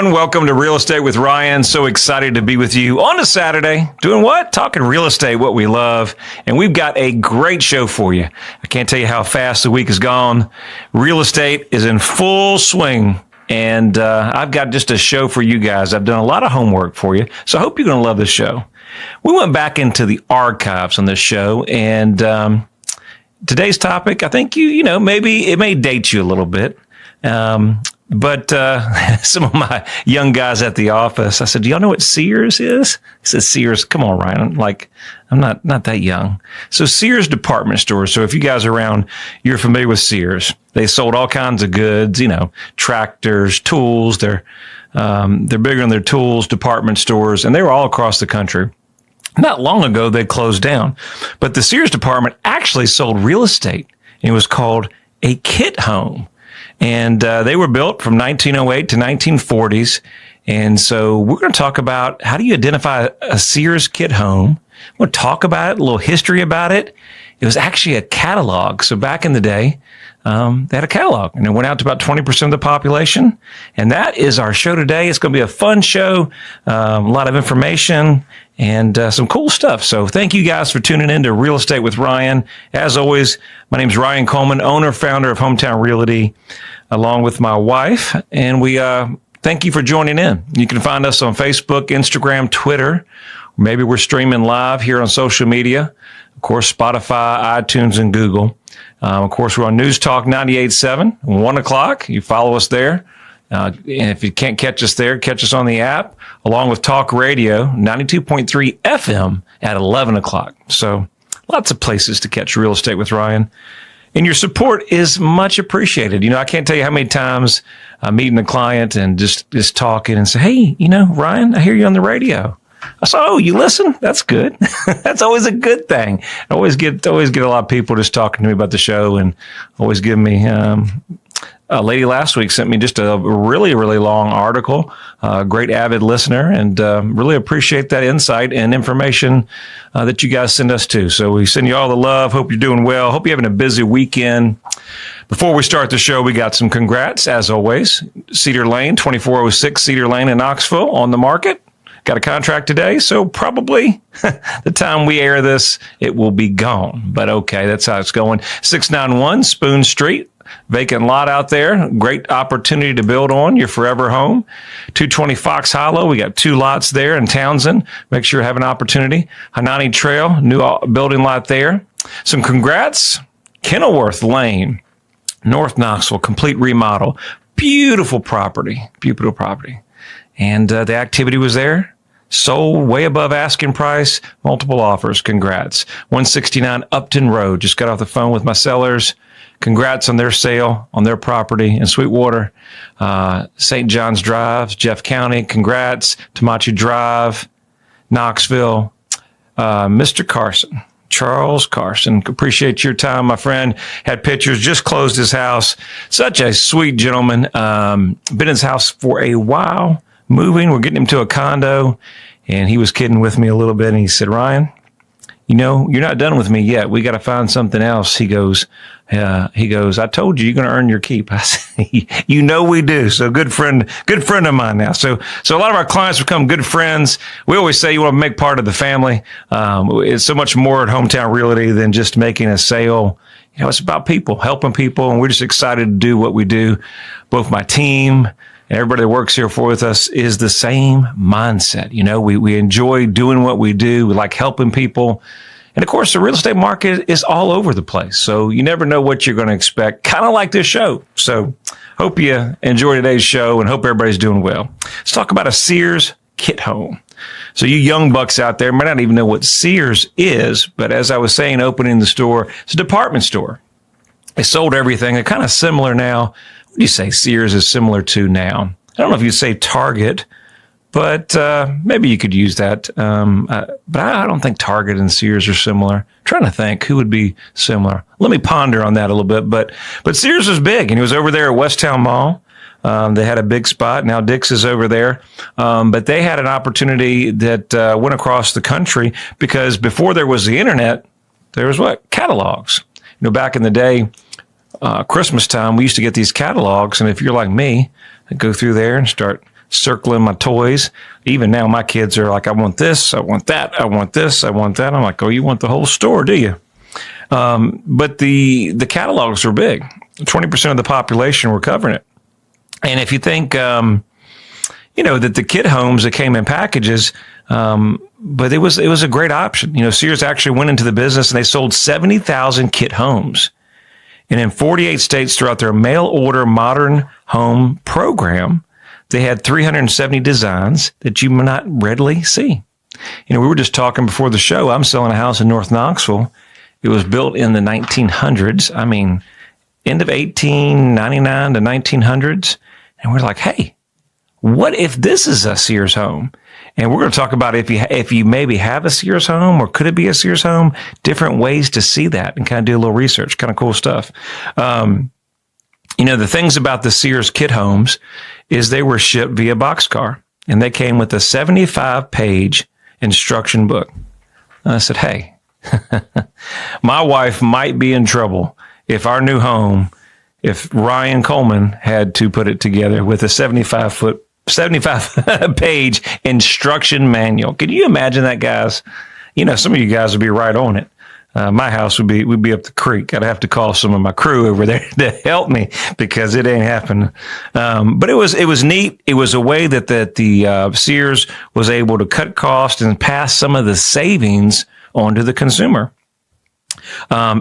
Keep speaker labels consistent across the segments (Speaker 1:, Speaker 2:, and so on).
Speaker 1: everyone. Welcome to Real Estate with Ryan. So excited to be with you on a Saturday. Doing what? Talking real estate, what we love. And we've got a great show for you. I can't tell you how fast the week has gone. Real estate is in full swing. And I've got just a show for you guys. I've done a lot of homework for you. So I hope you're going to love this show. We went back into the archives on this show. And today's topic, I think maybe it may date you a little bit. But some of my young guys at the office, I said, do y'all know what Sears is? He said, Sears, come on, Ryan. I'm not that young. So Sears department stores. So if you guys are around, you're familiar with Sears. They sold all kinds of goods, tractors, tools. They're bigger on their tools, department stores, and they were all across the country. Not long ago, they closed down. But the Sears department actually sold real estate. And it was called a kit home. And they were built from 1908 to 1940s. And so we're going to talk about how do you identify a Sears Kit Home. We'll talk about it, a little history about it. It was actually a catalog. So back in the day, they had a catalog, and it went out to about 20% of the population. And that is our show today. It's going to be a fun show, a lot of information, and some cool stuff. So thank you guys for tuning in to Real Estate with Ryan. As always, my name is Ryan Coleman, owner, founder of Hometown Realty, along with my wife. And we thank you for joining in. You can find us on Facebook, Instagram, Twitter. Maybe we're streaming live here on social media. Of course, Spotify, iTunes, and Google. Of course, we're on News Talk 98.7, 1 o'clock. You follow us there. And if you can't catch us there, catch us on the app, along with Talk Radio, 92.3 FM at 11 o'clock. So lots of places to catch Real Estate with Ryan. And your support is much appreciated. I can't tell you how many times I'm meeting a client and just talking and say, hey, Ryan, I hear you on the radio. I said, oh, you listen? That's good. That's always a good thing. I always get a lot of people just talking to me about the show and always give me, a lady last week sent me just a really, really long article, great avid listener, and really appreciate that insight and information that you guys send us too. So we send you all the love. Hope you're doing well. Hope you're having a busy weekend. Before we start the show, we got some congrats, as always. Cedar Lane, 2406 Cedar Lane in Knoxville on the market. Got a contract today, so probably the time we air this, it will be gone. But okay, that's how it's going. 691 Spoon Street, vacant lot out there. Great opportunity to build on your forever home. 220 Fox Hollow, we got 2 lots there in Townsend. Make sure you have an opportunity. Hanani Trail, new building lot there. Some congrats. Kenilworth Lane, North Knoxville, complete remodel. Beautiful property. And the activity was there. Sold way above asking price, multiple offers. Congrats. 169 Upton Road. Just got off the phone with my sellers. Congrats on their sale on their property in Sweetwater. St. John's Drive, Jeff County. Congrats. Tamachi Drive, Knoxville. Mr. Carson, Charles Carson. Appreciate your time, my friend. Had pictures, just closed his house. Such a sweet gentleman. Been in his house for a while. Moving, we're getting him to a condo, and he was kidding with me a little bit, and he said, Ryan, you're not done with me yet. We got to find something else. He goes, I told you, you're going to earn your keep. I said, we do. So good friend of mine now. So a lot of our clients become good friends. We always say you want to make part of the family. It's so much more at Hometown Realty than just making a sale. It's about people, helping people, and we're just excited to do what we do. Both my team and everybody that works here with us is the same mindset. We enjoy doing what we do. We like helping people. And of course, the real estate market is all over the place. So you never know what you're going to expect, kind of like this show. So hope you enjoy today's show and hope everybody's doing well. Let's talk about a Sears Kit Home. So you young bucks out there might not even know what Sears is, but as I was saying, opening the store, it's a department store. They sold everything. They're kind of similar now. What do you say Sears is similar to now? I don't know if you'd say Target, but maybe you could use that. But I don't think Target and Sears are similar. I'm trying to think who would be similar. Let me ponder on that a little bit. But Sears was big, and he was over there at Westtown Mall. They had a big spot. Now Dick's is over there. But they had an opportunity that went across the country because before there was the internet, there was what? Catalogs. Back in the day, Christmas time, we used to get these catalogs, and if you're like me, I'd go through there and start circling my toys. Even now, my kids are like, I want this, I want that, I want this, I want that. I'm like, oh, you want the whole store, do you? But the catalogs were big. 20% of the population were covering it. And if you think, that the kit homes that came in packages, but it was a great option. Sears actually went into the business and they sold 70,000 kit homes. And in 48 states throughout their mail order modern home program, they had 370 designs that you may not readily see. We were just talking before the show. I'm selling a house in North Knoxville. It was built in the 1900s. I mean, end of 1899 to 1900s. And we're like, hey, what if this is a Sears home? And we're going to talk about if you maybe have a Sears home, or could it be a Sears home? Different ways to see that and kind of do a little research. Kind of cool stuff. The things about the Sears Kit homes is they were shipped via boxcar, and they came with a 75-page instruction book. And I said, hey, my wife might be in trouble if our new home, if Ryan Coleman had to put it together with a 75-page instruction manual. Can you imagine that, guys? Some of you guys would be right on it. My house would be up the creek. I'd have to call some of my crew over there to help me because it ain't happening. But it was neat. It was a way that the Sears was able to cut costs and pass some of the savings on to the consumer.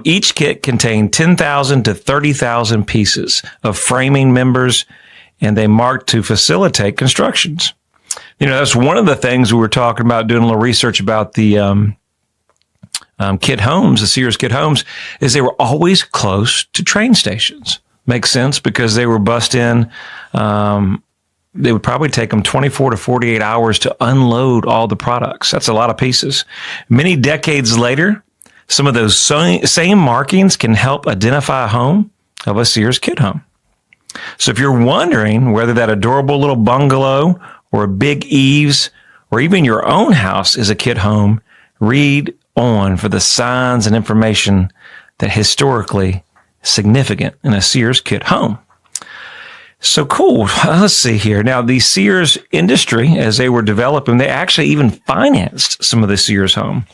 Speaker 1: Each kit contained 10,000 to 30,000 pieces of framing members, and they marked to facilitate constructions. That's one of the things we were talking about, doing a little research about the kit homes, the Sears Kit homes, is they were always close to train stations. Makes sense because they were bussed in. They would probably take them 24 to 48 hours to unload all the products. That's a lot of pieces. Many decades later, some of those same markings can help identify a home of a Sears Kit home. So if you're wondering whether that adorable little bungalow or a big eaves or even your own house is a kit home, read on for the signs and information that historically significant in a Sears Kit home. So cool. Let's see here. Now, the Sears industry, as they were developing, they actually even financed some of the Sears home.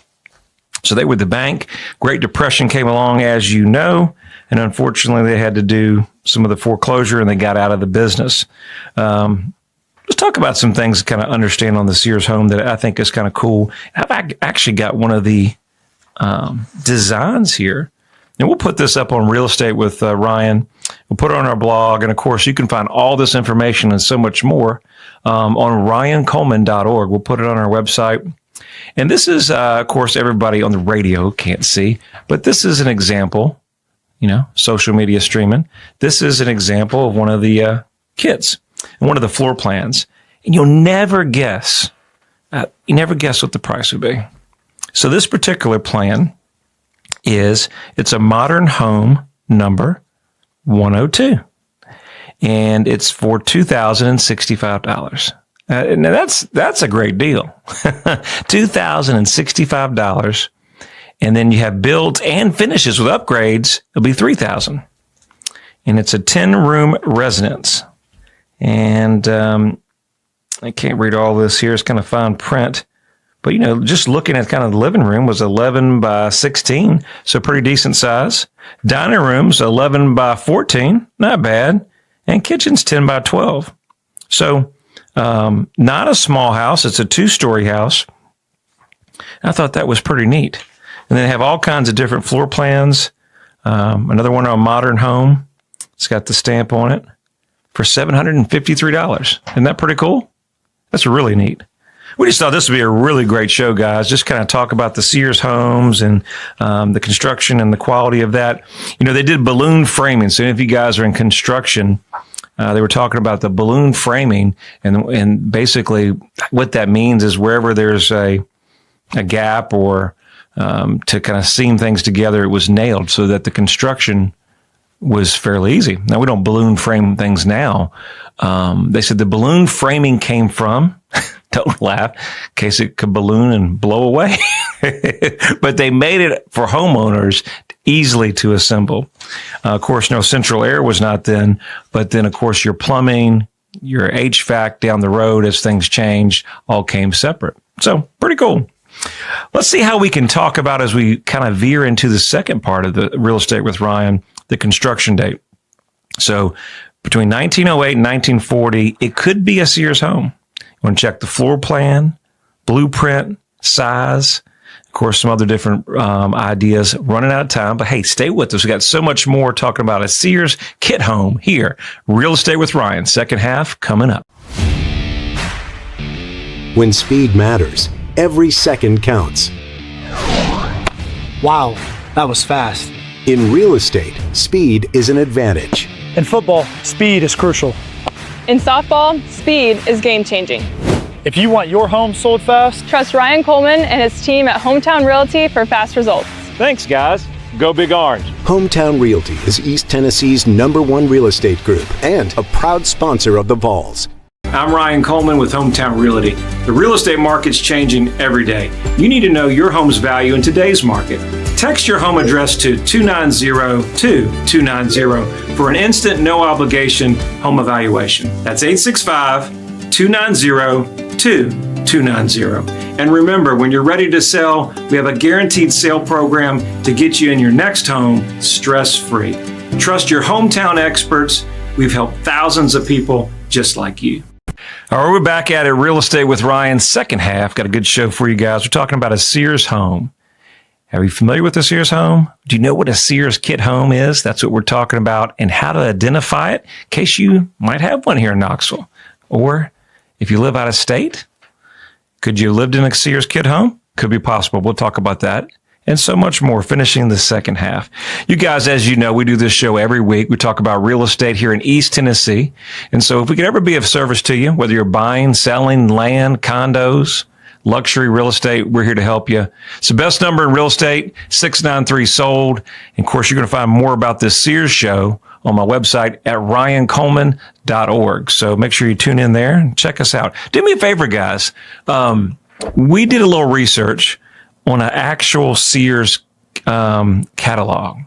Speaker 1: So they were the bank. Great Depression came along, as you know, and unfortunately they had to do some of the foreclosure and they got out of the business. Let's talk about some things to kind of understand on the Sears home that I think is kind of cool. I've actually got one of the designs here, and we'll put this up on Real Estate with Ryan. We'll put it on our blog, and of course, you can find all this information and so much more on ryancoleman.org. We'll put it on our website. And this is, of course, everybody on the radio can't see, but this is an example, social media streaming. This is an example of one of the kits and one of the floor plans. And you'll never guess. What the price would be. So this particular plan it's a modern home number 102. And it's for $2,065. Now that's a great deal. $2,065. And then you have builds and finishes with upgrades. It'll be $3,000. And it's a 10-room residence. And I can't read all this here. It's kind of fine print. But, just looking at kind of the living room was 11 by 16, so pretty decent size. Dining room's 11 by 14, not bad. And kitchen's 10 by 12. So not a small house. It's a 2-story house. I thought that was pretty neat. And then they have all kinds of different floor plans. Another one on Modern Home. It's got the stamp on it for $753. Isn't that pretty cool? That's really neat. We just thought this would be a really great show, guys. Just kind of talk about the Sears homes and the construction and the quality of that. They did balloon framing. So if you guys are in construction, they were talking about the balloon framing. And basically what that means is wherever there's a gap or to kind of seam things together, it was nailed so that the construction was fairly easy. Now, we don't balloon frame things now. They said the balloon framing came from, don't laugh, in case it could balloon and blow away. But they made it for homeowners easily to assemble. Of course, no central air was not then, but then, of course, your plumbing, your HVAC down the road as things changed all came separate. So pretty cool. Let's see how we can talk about, as we kind of veer into the second part of the Real Estate with Ryan, the construction date. So between 1908 and 1940, it could be a Sears home. You want to check the floor plan, blueprint, size, of course, some other different ideas. Running out of time, but hey, stay with us. We got so much more talking about a Sears Kit Home here. Real Estate with Ryan, second half coming up.
Speaker 2: When speed matters, every second counts.
Speaker 3: Wow, that was fast.
Speaker 2: In real estate, speed is an advantage.
Speaker 3: In football, speed is crucial.
Speaker 4: In softball, speed is game-changing.
Speaker 3: If you want your home sold fast,
Speaker 4: Trust Ryan Coleman and his team at Hometown Realty for fast results.
Speaker 1: Thanks, guys. Go Big Orange.
Speaker 2: Hometown Realty is East Tennessee's #1 real estate group and a proud sponsor of the Vols.
Speaker 1: I'm Ryan Coleman with Hometown Realty. The real estate market's changing every day. You need to know your home's value in today's market. Text your home address to 290-2290 for an instant, no obligation home evaluation. That's 865-290-2290. And remember, when you're ready to sell, we have a guaranteed sale program to get you in your next home stress-free. Trust your hometown experts. We've helped thousands of people just like you. All right, we're back at it. Real Estate with Ryan, second half. Got a good show for you guys. We're talking about a Sears home. Are you familiar with the Sears home? Do you know what a Sears Kit Home is? That's what we're talking about, and how to identify it in case you might have one here in Knoxville. Or if you live out of state, could you have lived in a Sears Kit Home? Could be possible. We'll talk about that and so much more, finishing the second half. You guys, as you know, we do this show every week. We talk about real estate here in East Tennessee. And so if we could ever be of service to you, whether you're buying, selling land, condos, luxury real estate, we're here to help you. It's the best number in real estate, 693-SOLD. And of course, you're going to find more about this Sears show on my website at ryancoleman.org. So make sure you tune in there and check us out. Do me a favor, guys. We did a little research on an actual Sears catalog,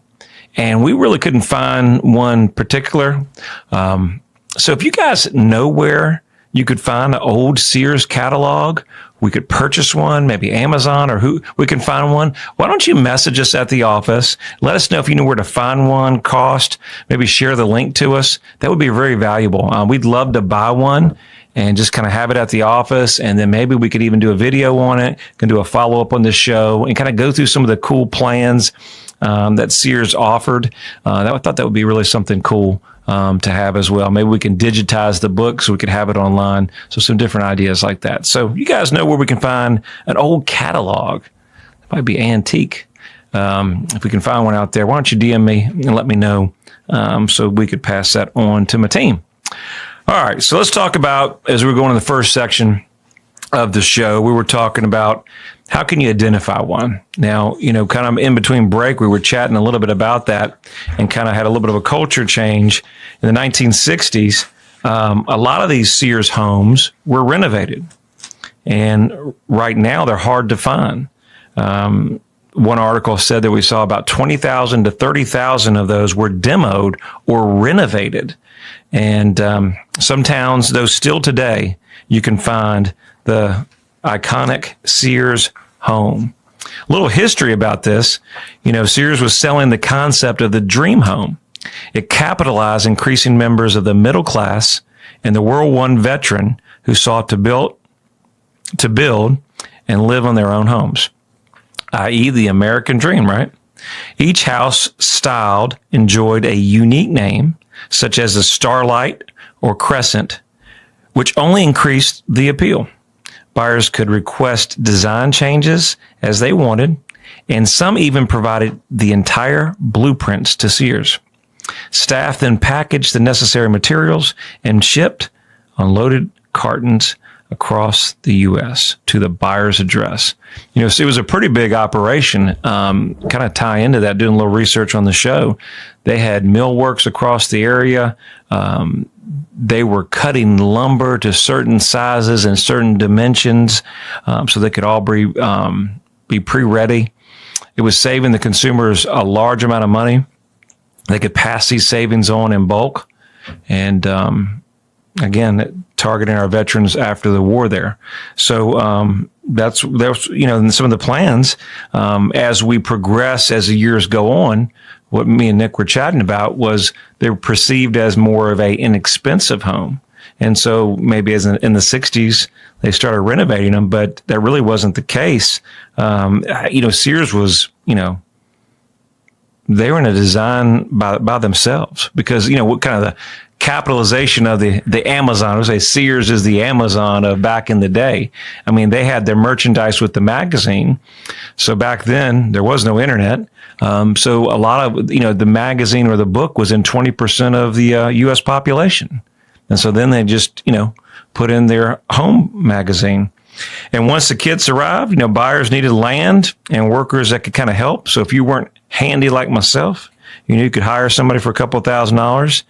Speaker 1: and we really couldn't find one particular. So if you guys know where you could find an old Sears catalog, we could purchase one, maybe Amazon, or who we can find one. Why don't you message us at the office? Let us know if you know where to find one, cost, maybe share the link to us. That would be very valuable. We'd love to buy one and just kind of have it at the office. And then maybe we could even do a video on it, can do a follow-up on this show, and kind of go through some of the cool plans that Sears offered. I thought that would be really something cool to have as well. Maybe we can digitize the book so we could have it online. So some different ideas like that. So you guys know where we can find an old catalog. It might be antique. If we can find one out there, why don't you DM me and let me know so we could pass that on to my team. All right, so let's talk about, as we're going to the first section of the show, we were talking about how can you identify one? Now, kind of in between break, we were chatting a little bit about that and kind of had a little bit of a culture change. In the 1960s, a lot of these Sears homes were renovated. And right now, they're hard to find. One article said that we saw about 20,000 to 30,000 of those were demoed or renovated. And some towns, though still today, you can find the iconic Sears home. A little history about this. Sears was selling the concept of the dream home. It capitalized increasing members of the middle class and the World War I veteran who sought to build and live on their own homes, i.e. the American dream, right? Each house styled enjoyed a unique name, such as the Starlight or Crescent, which only increased the appeal. Buyers could request design changes as they wanted, and some even provided the entire blueprints to Sears. Staff then packaged the necessary materials and shipped unloaded cartons across the U.S. to the buyer's address. So it was a pretty big operation. Kind of tie into that, doing a little research on the show. They had millworks across the area. They were cutting lumber to certain sizes and certain dimensions, so they could all be pre-ready. It was saving the consumers a large amount of money. They could pass these savings on in bulk, and again, targeting our veterans after the war there. So that's in some of the plans as we progress, as the years go on. What me and Nick were chatting about was they were perceived as more of a inexpensive home. And so maybe as in the 60s, they started renovating them, but that really wasn't the case. Sears was, they were in a design by themselves because, what kind of the capitalization of the Amazon, I would say Sears is the Amazon of back in the day. I mean, they had their merchandise with the magazine. So back then there was no internet. So a lot of, the magazine or the book was in 20% of the U.S. population. And so then they just, put in their home magazine. And once the kits arrived, buyers needed land and workers that could kind of help. So if you weren't handy like myself, you could hire somebody for a couple $1,000s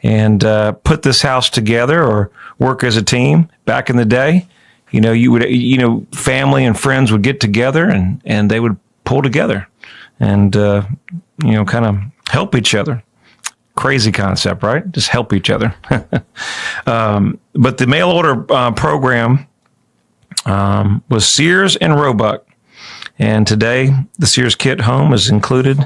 Speaker 1: and put this house together or work as a team. Back in the day, you would, family and friends would get together and they would pull together and, kind of help each other. Crazy concept, right? Just help each other. But the mail order program was Sears and Roebuck. And today, the Sears Kit Home is included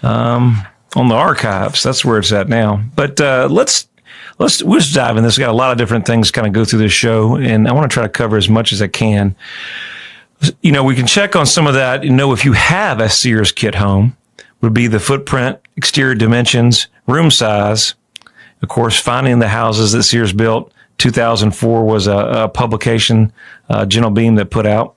Speaker 1: on the archives. That's where it's at now. But we'll just dive in this. We've got a lot of different things kind of go through this show, and I want to try to cover as much as I can. We can check on some of that and know if you have a Sears Kit Home. Would be the footprint, exterior dimensions, room size. Of course, finding the houses that Sears built. 2004 was a publication, Gentle Beam that put out.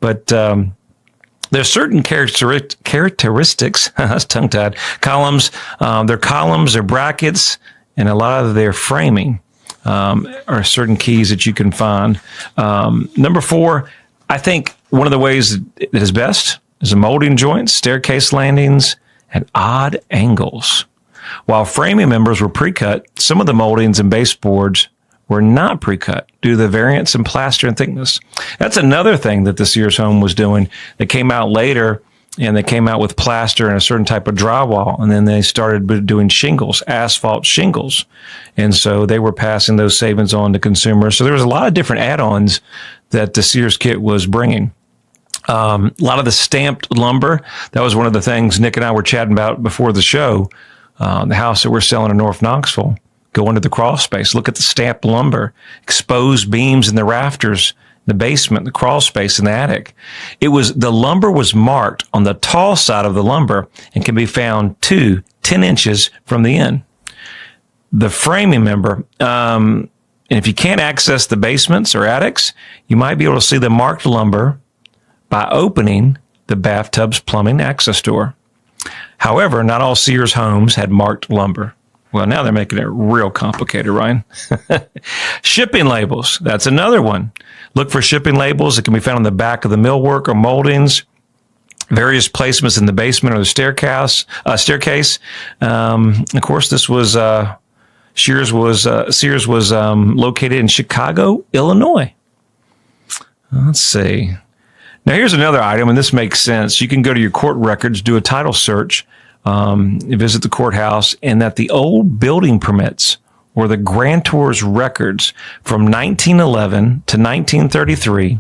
Speaker 1: But there's certain characteristics, that's tongue-tied, columns, their columns, their brackets, and a lot of their framing are certain keys that you can find. Number 4, I think one of the ways that is best is the molding joints, staircase landings, and odd angles. While framing members were pre-cut, some of the moldings and baseboards were not pre-cut due to the variance in plaster and thickness. That's another thing that the Sears home was doing. They came out later, and they came out with plaster and a certain type of drywall, and then they started doing shingles, asphalt shingles. And so they were passing those savings on to consumers. So there was a lot of different add-ons that the Sears kit was bringing. A lot of the stamped lumber, that was one of the things Nick and I were chatting about before the show. The house that we're selling in North Knoxville, go into the crawl space, look at the stamped lumber, exposed beams in the rafters, the basement, the crawl space in the attic. The lumber was marked on the tall side of the lumber and can be found 10 inches from the end. The framing member, and if you can't access the basements or attics, you might be able to see the marked lumber by opening the bathtub's plumbing access door. However, not all Sears homes had marked lumber. Well, now they're making it real complicated, Ryan. Shipping labels, that's another one. Look for shipping labels that can be found on the back of the millwork or moldings, various placements in the basement or the staircase. Of course, this was Sears was located in Chicago, Illinois. Let's see. Now, here's another item, and this makes sense. You can go to your court records, do a title search, visit the courthouse, and that the old building permits or the grantor's records from 1911 to 1933,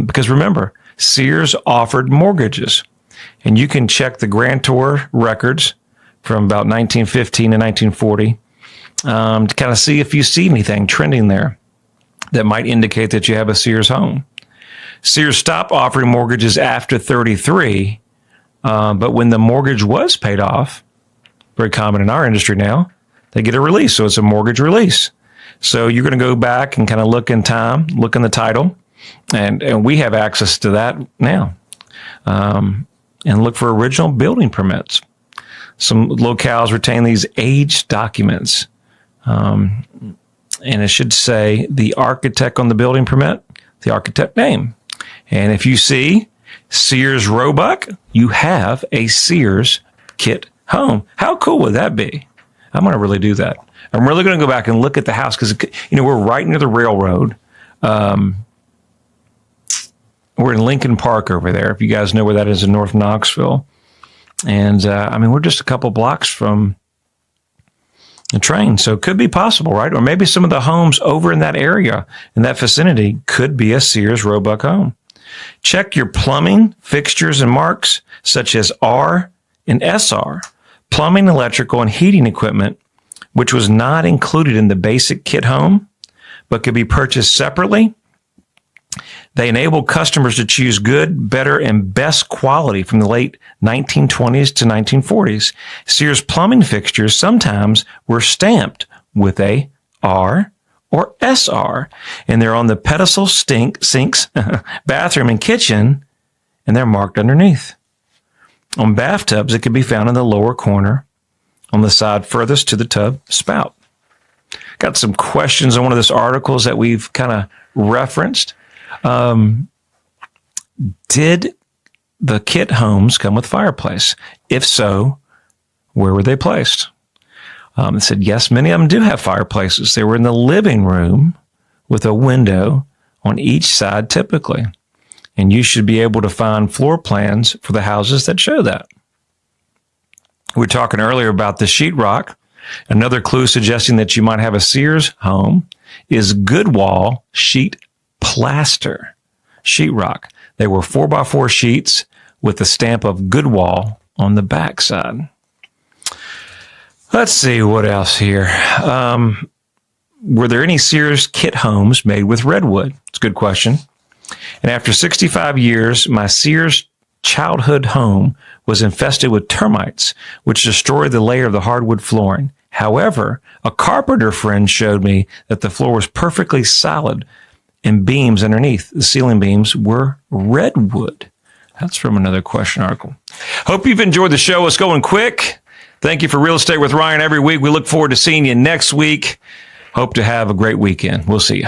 Speaker 1: because remember, Sears offered mortgages, and you can check the grantor records from about 1915 to 1940 to kind of see if you see anything trending there that might indicate that you have a Sears home. Sears stopped offering mortgages after 33, but when the mortgage was paid off, very common in our industry now, they get a release. So it's a mortgage release. So you're going to go back and kind of look in time, look in the title, and we have access to that now, and look for original building permits. Some locales retain these aged documents, and it should say the architect on the building permit, the architect name. And if you see Sears Roebuck, you have a Sears Kit Home. How cool would that be? I'm going to really do that. I'm really going to go back and look at the house because, we're right near the railroad. We're in Lincoln Park over there, if you guys know where that is in North Knoxville. And, we're just a couple blocks from, a train. So it could be possible, right? Or maybe some of the homes over in that area, in that vicinity, could be a Sears Roebuck home. Check your plumbing, fixtures, and marks, such as R and SR, plumbing, electrical, and heating equipment, which was not included in the basic kit home, but could be purchased separately. They enable customers to choose good, better, and best quality from the late 1920s to 1940s. Sears plumbing fixtures sometimes were stamped with a R or SR, and they're on the pedestal sinks, bathroom, and kitchen, and they're marked underneath. On bathtubs, it can be found in the lower corner on the side furthest to the tub spout. Got some questions on one of those articles that we've kind of referenced. Did the kit homes come with fireplace? If so, where were they placed? It said, yes, many of them do have fireplaces. They were in the living room with a window on each side typically. And you should be able to find floor plans for the houses that show that. We were talking earlier about the sheetrock. Another clue suggesting that you might have a Sears home is good wall sheet plaster sheetrock. They were 4x4 sheets with the stamp of Goodwall on the backside. Let's see what else here. Were there any Sears kit homes made with redwood? It's a good question. And after 65 years, my Sears childhood home was infested with termites, which destroyed the layer of the hardwood flooring. However, a carpenter friend showed me that the floor was perfectly solid and beams underneath. The ceiling beams were redwood. That's from another question article. Hope you've enjoyed the show. It's going quick. Thank you for Real Estate with Ryan every week. We look forward to seeing you next week. Hope to have a great weekend. We'll see you.